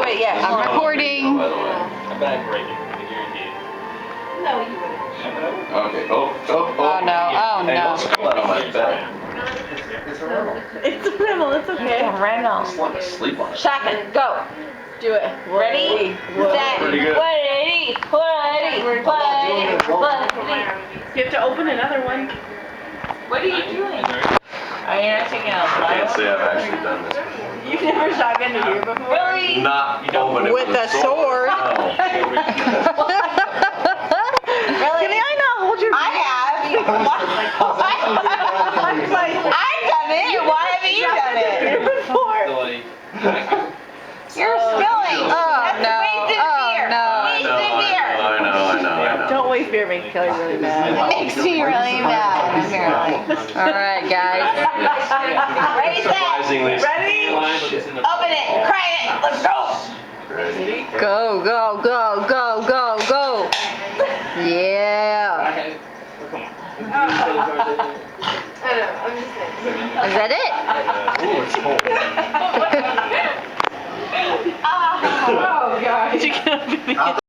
it yet. I'm recording. By the way. I bet I'd break it. I guarantee it. No, you wouldn't. Okay. Oh no. Oh, Hey, no. don't spill that on my bed. It's a rental. It's a rental, it's okay. Rental. Just want to sleep on it. Shotgun, go. Do it. Ready? Set. Pretty good. 180. 180. 180. 180. You have to open another one. What are you doing? Are you not taking out? I can't say I've actually done this before. You've never shotgunned a deer before? Really? Not open it With a sword. No. Really? Can I not hold your I have. I've done it. Why haven't you done it? Before. You're spilling. Oh, That's no. wasted Oh, beer. no. Wasted beer. I know. Don't waste beer. Makes Kelly really mad. Makes me really mad, apparently. Alright, guys. Ready, set. Surprisingly. Ready? Open it. Cry it. Let's go. Ready? Go, go, go, go, go, go. Yeah. Is that it? Ooh, it's cold. Oh, God.